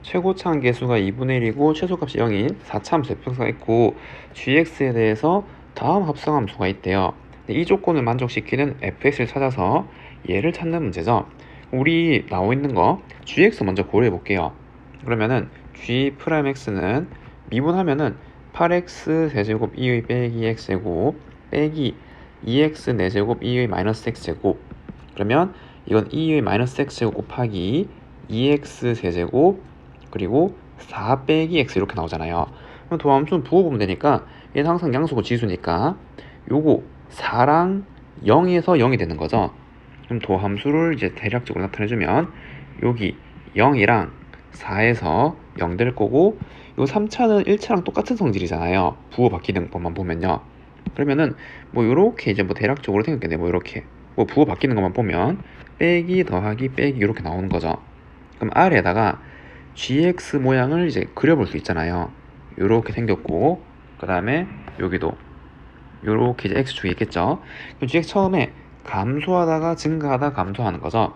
최고차항 계수가 2분의 1이고 최소값이 0인 4차함수 대평수가 있고 gx에 대해서 다음 합성함수가 있대요. 이 조건을 만족시키는 fx를 찾아서 얘를 찾는 문제죠. 우리 나와 있는 거 gx 먼저 고려해 볼게요. 그러면은 g'x는 미분하면은 8x 세제곱 2의 빼기 x제곱 빼기 2x 4제곱 2의 마이너스 x제곱, 그러면 이건 2의 마이너스 x제곱 곱하기 2x 세제곱 그리고 4 빼기 x 이렇게 나오잖아요. 그럼 도함수는 부호보면 되니까 얘는 항상 양수고 지수니까 요거 4랑 0에서 0이 되는 거죠. 그럼 도함수를 이제 대략적으로 나타내주면 여기 0이랑 4에서 0 될 거고, 요 3차는 1차랑 똑같은 성질이잖아요. 부호 바뀌는 것만 보면요. 그러면은 뭐 요렇게 이제 뭐 대략적으로 생각했네. 뭐 이렇게 뭐 부호 바뀌는 것만 보면 빼기 더하기 빼기 이렇게 나오는 거죠. 그럼 아래에다가 gx 모양을 이제 그려볼 수 있잖아요. 요렇게 생겼고, 그 다음에 여기도 요렇게 이제 x축이 있겠죠. 그럼 gx 처음에 감소하다가 증가하다가 감소하는 거죠.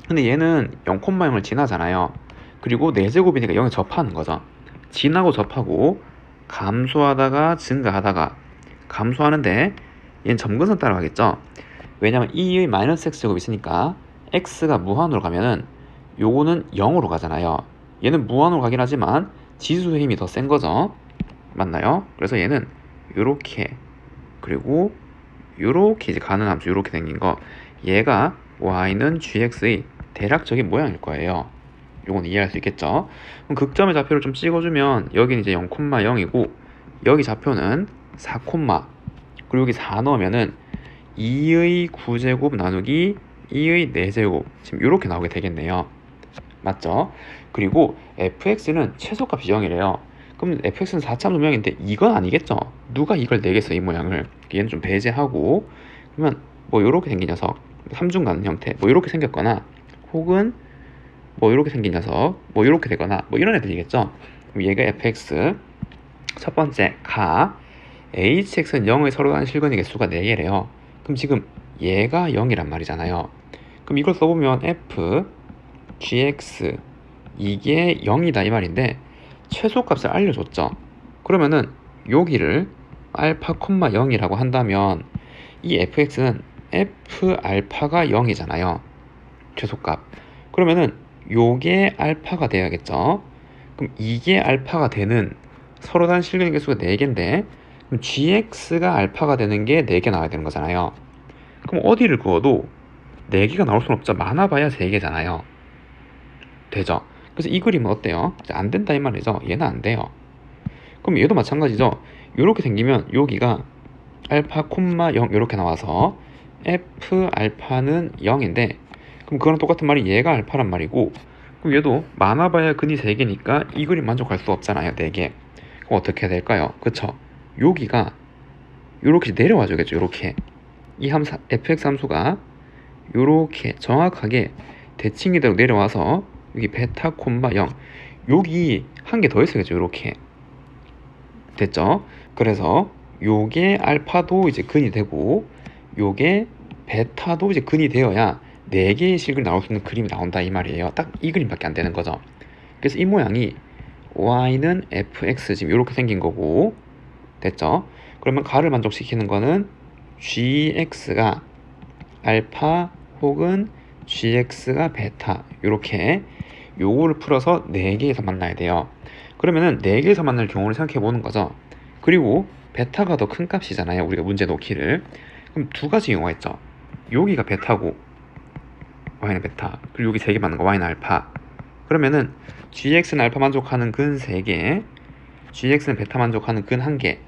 근데 얘는 0,0을 지나잖아요. 그리고 4제곱이니까 0에 접하는 거죠. 지나고 접하고 감소하다가 증가하다가 감소하는데 얘는 점근선 따라가겠죠. 왜냐면 2의 마이너스 x제곱 있으니까 x가 무한으로 가면은 요거는 0으로 가잖아요. 얘는 무한으로 가긴 하지만 지수의 힘이 더 센 거죠. 맞나요? 그래서 얘는 요렇게, 그리고 요렇게 이제 가는 함수 요렇게 생긴 거, 얘가 y는 gx의 대략적인 모양일 거예요. 요건 이해할 수 있겠죠? 그럼 극점의 좌표를 좀 찍어주면 여기는 이제 0,0이고 여기 좌표는 4, 그리고 여기 4 넣으면은 2의 9제곱 나누기 2의 4제곱, 지금 이렇게 나오게 되겠네요. 맞죠? 그리고 fx는 최소값이 0이래요. 그럼 fx는 4참 모양인데 이건 아니겠죠? 누가 이걸 내겠어, 이 모양을. 얘는 좀 배제하고, 그러면 뭐 이렇게 생긴 녀석, 삼중 가는 형태, 뭐 이렇게 생겼거나, 혹은 뭐 이렇게 생긴 녀석, 뭐 이렇게 되거나, 뭐 이런 애들이겠죠? 그럼 얘가 fx 첫 번째 가 hx는 0의 서로 다른 실근의 개수가 4개래요. 그럼 지금 얘가 0이란 말이잖아요. 그럼 이걸 써보면 f gx 이게 0이다 이 말인데 최소값을 알려줬죠. 그러면은 여기를 알파, 0이라고 한다면 이 fx는 f 알파가 0이잖아요. 최소값. 그러면은 요게 알파가 돼야겠죠. 그럼 이게 알파가 되는 서로 다른 실근의 개수가 4개인데 그럼 gx가 알파가 되는 게 4개 나와야 되는 거잖아요. 그럼 어디를 그어도 4개가 나올 수는 없죠. 많아봐야 3개잖아요. 되죠? 그래서 이 그림은 어때요? 안 된다 이 말이죠. 얘는 안 돼요. 그럼 얘도 마찬가지죠. 이렇게 생기면 여기가 알파, 0 이렇게 나와서 f 알파는 0인데 그럼 그거랑 똑같은 말이 얘가 알파란 말이고, 그럼 얘도 많아봐야 근이 3개니까 이 그림 만족할 수 없잖아요. 4개. 그럼 어떻게 해야 될까요? 그쵸? 여기가 요렇게 내려와줘야겠죠. 요렇게 이 fx 함수가 요렇게 정확하게 대칭이대로 내려와서 여기 베타, 0 여기 한 개 더 있어야겠죠. 요렇게 됐죠? 그래서 요게 알파도 이제 근이 되고 요게 베타도 이제 근이 되어야 4개의 실근이 나올 수 있는 그림이 나온다 이 말이에요. 딱 이 그림밖에 안 되는 거죠. 그래서 이 모양이 y는 fx 지금 이렇게 생긴 거고, 됐죠? 그러면 가를 만족시키는 거는 gx가 알파 혹은 gx가 베타, 이렇게 요거를 풀어서 4개에서 만나야 돼요. 그러면은 4개에서 만날 경우를 생각해 보는 거죠. 그리고 베타가 더 큰 값이잖아요. 우리가 문제 놓기를. 그럼 두 가지 경우가 있죠. 여기가 베타고 y는 베타, 그리고 여기 3개 맞는 거 y는 알파. 그러면은 gx는 알파 만족하는 근 3개, gx는 베타 만족하는 근 1개,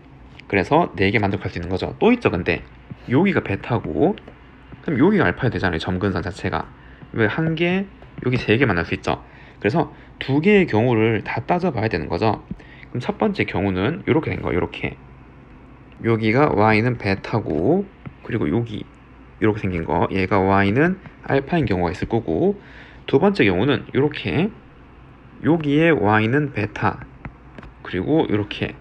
그래서 4개 만족할 수 있는 거죠. 또 있죠. 근데 여기가 베타고 그럼 여기가 알파야 되잖아요. 점근선 자체가. 왜 1개, 여기 3개 만날 수 있죠. 그래서 2개의 경우를 다 따져봐야 되는 거죠. 그럼 첫 번째 경우는 이렇게 된 거예요. 이렇게 여기가 y는 베타고, 그리고 여기 이렇게 생긴 거 얘가 y는 알파인 경우가 있을 거고, 두 번째 경우는 이렇게 여기에 y는 베타, 그리고 이렇게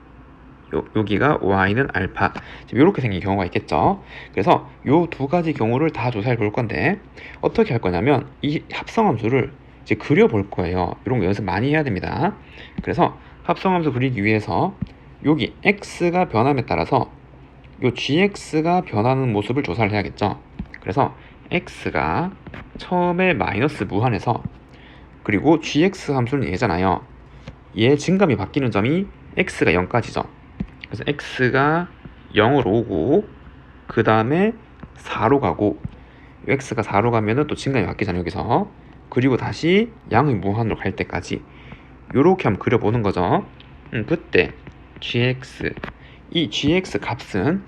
여기가 y는 알파, 지금 이렇게 생긴 경우가 있겠죠. 그래서 요 두 가지 경우를 다 조사해 볼 건데 어떻게 할 거냐면 이 합성함수를 이제 그려볼 거예요. 이런 거 연습 많이 해야 됩니다. 그래서 합성함수 그리기 위해서 여기 x가 변함에 따라서 요 gx가 변하는 모습을 조사를 해야겠죠. 그래서 x가 처음에 마이너스 무한에서, 그리고 gx 함수는 얘잖아요. 얘 증감이 바뀌는 점이 x가 0까지죠. 그래서 x가 0으로 오고 그 다음에 4로 가고, x가 4로 가면은 또 증감이 바뀌잖아요 여기서. 그리고 다시 양의 무한으로 갈 때까지 요렇게 한번 그려보는 거죠. 그때 이 gx 값은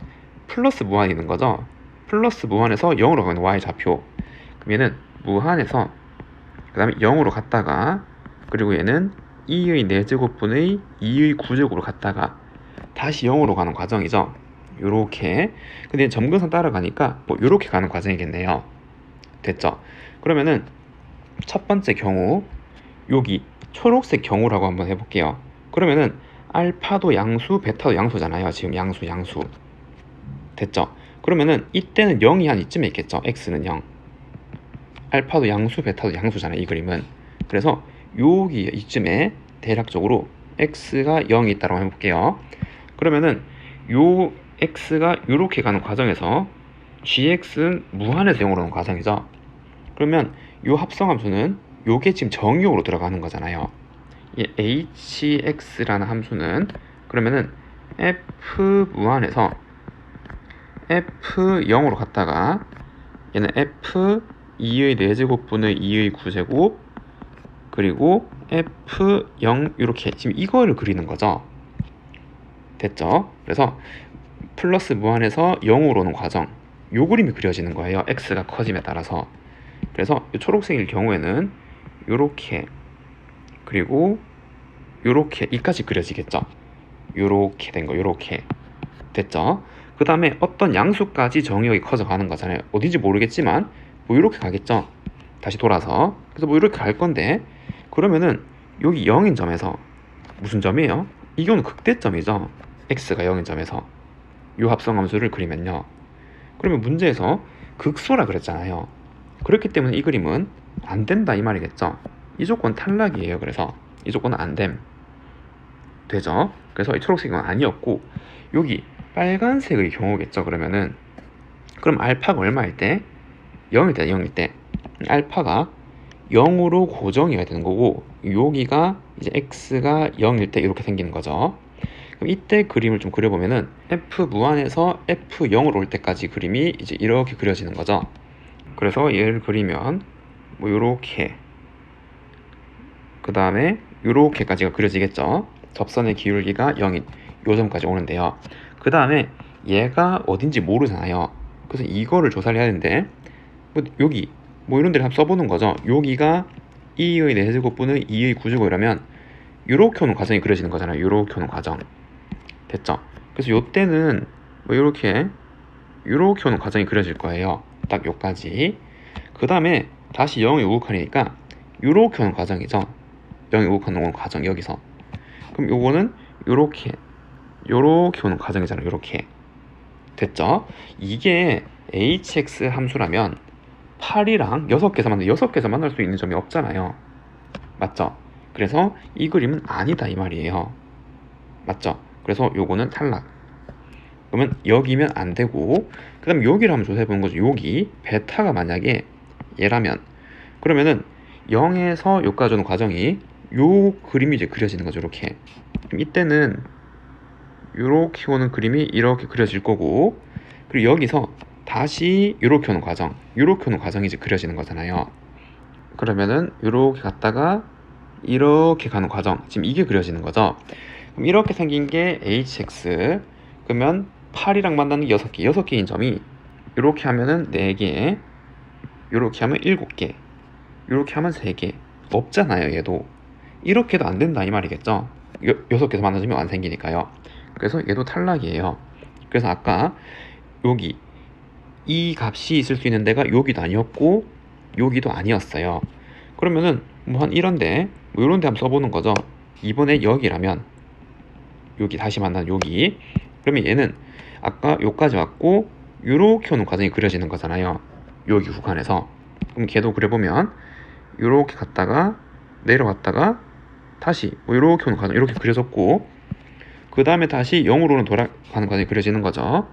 플러스 무한이 있는 거죠. 플러스 무한에서 0으로 가는 y 좌표. 그럼 얘는 무한에서 그 다음에 0으로 갔다가, 그리고 얘는 2의 4제곱분의 2의 9제곱으로 갔다가 다시 0으로 가는 과정이죠. 요렇게. 근데 점근선 따라가니까 뭐 요렇게 가는 과정이겠네요. 됐죠? 그러면은 첫 번째 경우, 여기 초록색 경우라고 한번 해볼게요. 그러면은 알파도 양수, 베타도 양수잖아요. 지금 양수. 됐죠? 그러면은 이때는 0이 한 이쯤에 있겠죠. x는 0. 알파도 양수, 베타도 양수잖아요. 이 그림은. 그래서 여기 이쯤에 대략적으로 x가 0이 있다고 해볼게요. 그러면은 요 x가 요렇게 가는 과정에서 gx는 무한에서 0으로 오는 과정이죠. 그러면 요 합성함수는 요게 지금 정의역으로 들어가는 거잖아요. 이 hx라는 함수는 그러면은 f 무한에서 f0으로 갔다가 얘는 f2의 4제곱분의 2의 9제곱, 그리고 f0 이렇게 지금 이거를 그리는 거죠. 됐죠? 그래서 플러스 무한에서 0으로 오는 과정, 요 그림이 그려지는 거예요. x가 커짐에 따라서. 그래서 이 초록색일 경우에는 요렇게, 그리고 요렇게 이까지 그려지겠죠. 요렇게 된 거, 요렇게. 됐죠? 그 다음에 어떤 양수까지 정의역이 커져가는 거잖아요. 어딘지 모르겠지만 뭐 요렇게 가겠죠. 다시 돌아서. 그래서 뭐 이렇게 갈 건데, 그러면은 여기 0인 점에서 무슨 점이에요? 이 경우는 극대점이죠. x가 0인 점에서 요 합성함수를 그리면요. 그러면 문제에서 극소라 그랬잖아요. 그렇기 때문에 이 그림은 안 된다 이 말이겠죠. 이 조건 탈락이에요. 그래서 이 조건은 안 됨. 되죠? 그래서 이 초록색은 아니었고, 여기 빨간색의 경우겠죠. 그러면은 그럼 알파가 얼마일 때? 0일 때, 0일 때 알파가 0으로 고정이어야 되는 거고, 여기가 이제 x가 0일 때 이렇게 생기는 거죠. 그럼 이때 그림을 좀 그려보면은 f 무한에서 f0으로 올 때까지 그림이 이제 이렇게 그려지는 거죠. 그래서 얘를 그리면 뭐 요렇게, 그 다음에 요렇게까지가 그려지겠죠. 접선의 기울기가 0인 요 점까지 오는데요. 그 다음에 얘가 어딘지 모르잖아요. 그래서 이거를 조사를 해야 되는데, 뭐 여기 뭐 이런 데를 한번 써보는 거죠. 여기가 2의 4제곱분의 2의 9제곱 이러면 요렇게 오는 과정이 그려지는 거잖아요. 요렇게 오는 과정. 됐죠? 그래서 요때는 뭐 요렇게 오는 과정이 그려질 거예요. 딱 요까지. 그 다음에 다시 0이 우극하니까 요렇게 오는 과정이죠. 0이 우극하는 과정 여기서. 그럼 요거는 요렇게 오는 과정이잖아요. 요렇게. 됐죠? 이게 hx 함수라면 8이랑 6개에서 만날 수 있는 점이 없잖아요. 맞죠? 그래서 이 그림은 아니다 이 말이에요. 맞죠? 그래서 요거는 탈락. 그러면 여기면 안 되고, 그 다음 여기를 한번 조사해보는 거죠. 여기 베타가 만약에 얘라면, 그러면은 0에서 여기까지 오는 과정이 요 그림이 이제 그려지는 거죠. 이렇게. 그럼 이때는 요렇게 오는 그림이 이렇게 그려질 거고, 그리고 여기서 다시 요렇게 오는 과정, 요렇게 오는 과정이 이제 그려지는 거잖아요. 그러면은 요렇게 갔다가 이렇게 가는 과정, 지금 이게 그려지는 거죠. 그럼 이렇게 생긴 게 hx. 그러면 8이랑 만나는 6개, 6개인 점이 이렇게 하면은 4개, 이렇게 하면 7개, 이렇게 하면 3개. 없잖아요. 얘도 이렇게도 안 된다 이 말이겠죠. 6개에서 만나는 점이 안 생기니까요. 그래서 얘도 탈락이에요. 그래서 아까 여기 이 값이 있을 수 있는 데가 여기도 아니었고 여기도 아니었어요. 그러면은 뭐 한 이런데 뭐 이런데 한번 써보는 거죠. 이번에 여기라면 여기 다시 만난 여기, 그러면 얘는 아까 요까지 왔고 요렇게 오는 과정이 그려지는 거잖아요. 여기 구간에서. 그럼 걔도 그려보면 요렇게 갔다가 내려갔다가 다시 뭐 요렇게 오는 과정 이렇게 그려졌고, 그 다음에 다시 0으로는 돌아가는 과정이 그려지는 거죠.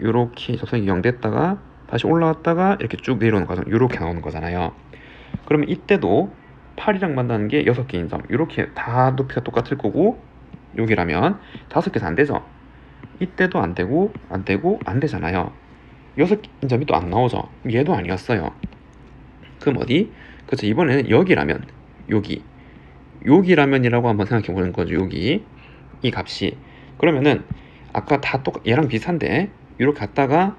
요렇게 접선이 0 됐다가 다시 올라왔다가 이렇게 쭉 내려오는 과정 요렇게 나오는 거잖아요. 그러면 이때도 8이랑 만나는 게 6개인 점, 이렇게 다 높이가 똑같을 거고, 여기라면 5개에서 안 되죠. 이때도 안 되고 안 되고 안 되잖아요. 6개인 점이 또 안 나오죠. 얘도 아니었어요. 그럼 어디? 그렇죠. 이번에는 여기라면, 여기라면이라고 한번 생각해 보는 거죠. 여기 이 값이, 그러면은 아까 다 얘랑 비슷한데 이렇게 갔다가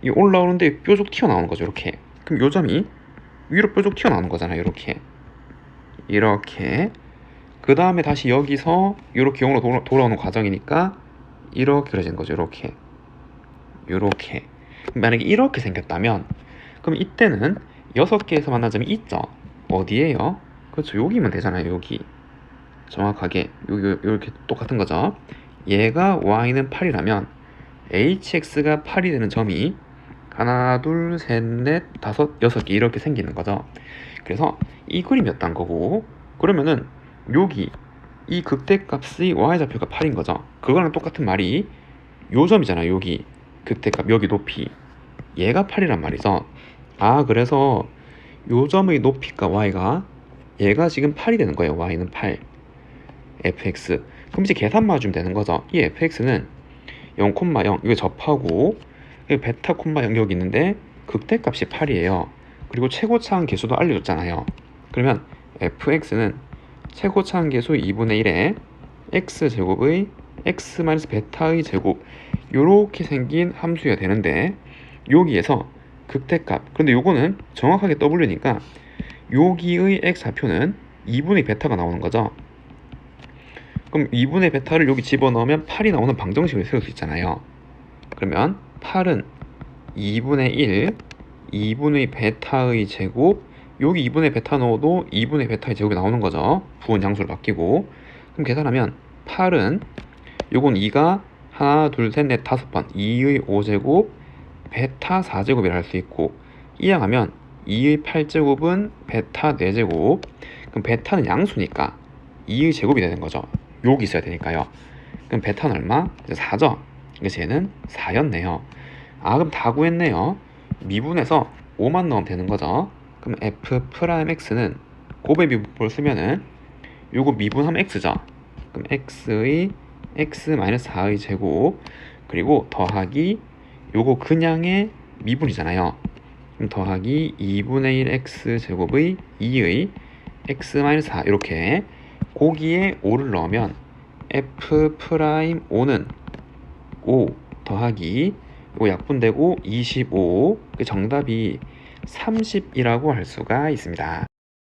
이 올라오는데 뾰족 튀어나오는 거죠. 이렇게. 그럼 요 점이 위로 뾰족 튀어나오는 거잖아요. 이렇게 그 다음에 다시 여기서 이렇게 0으로 돌아오는 과정이니까 이렇게 그려지는 거죠. 이렇게 만약에 이렇게 생겼다면, 그럼 이때는 6개에서 만난 점이 있죠. 어디에요? 그렇죠. 여기면 되잖아요. 여기 정확하게 여기 이렇게 똑같은 거죠. 얘가 y는 8이라면 hx가 8이 되는 점이 하나, 둘, 셋, 넷, 다섯, 6개 이렇게 생기는 거죠. 그래서 이 그림이었던 거고, 그러면은 여기 이 극대값의 y좌표가 8인 거죠. 그거랑 똑같은 말이 요 점이잖아요. 여기 극대값, 여기 높이, 얘가 8이란 말이죠. 아, 그래서 요 점의 높이가 y가 얘가 지금 8이 되는 거예요. y는 8, fx. 그럼 이제 계산 맞으면 되는 거죠. 이 fx는 0,0 이거 접하고 베타, 0 여기 있는데 극대값이 8이에요. 그리고 최고차항 계수도 알려줬잖아요. 그러면 fx는 최고차항 계수 2분의 1에 x제곱의 x-베타의 제곱, 요렇게 생긴 함수여야 되는데, 여기에서 극대값, 그런데 요거는 정확하게 w니까 여기의 x좌표는 2분의 베타가 나오는 거죠. 그럼 2분의 베타를 여기 집어넣으면 8이 나오는 방정식을 세울 수 있잖아요. 그러면 8은 2분의 1, 2분의 베타의 제곱, 여기 2분의 베타 넣어도 2분의 베타의 제곱이 나오는 거죠. 부분 양수를 바뀌고. 그럼 계산하면 8은, 요건 2가 하나, 둘, 셋, 넷, 5번 2의 5제곱 베타 4제곱이라 할 수 있고, 이항하면 2의 8제곱은 베타 4제곱, 그럼 베타는 양수니까 2의 제곱이 되는 거죠. 여기 있어야 되니까요. 그럼 베타는 얼마? 4죠. 그래서 얘는 4였네요. 아, 그럼 다 구했네요. 미분에서 5만 넣으면 되는 거죠. 그럼 f'(x는) 곱의 미분법을 쓰면은 요거 미분하면 x죠. 그럼 x의 x-4의 제곱, 그리고 더하기 요거 그냥의 미분이잖아요. 그럼 더하기 2분의 1 x제곱의 2의 x-4, 이렇게 거기에 5를 넣으면 f'5는 5 더하기 이거 약분되고 25, 그 정답이 30이라고 할 수가 있습니다.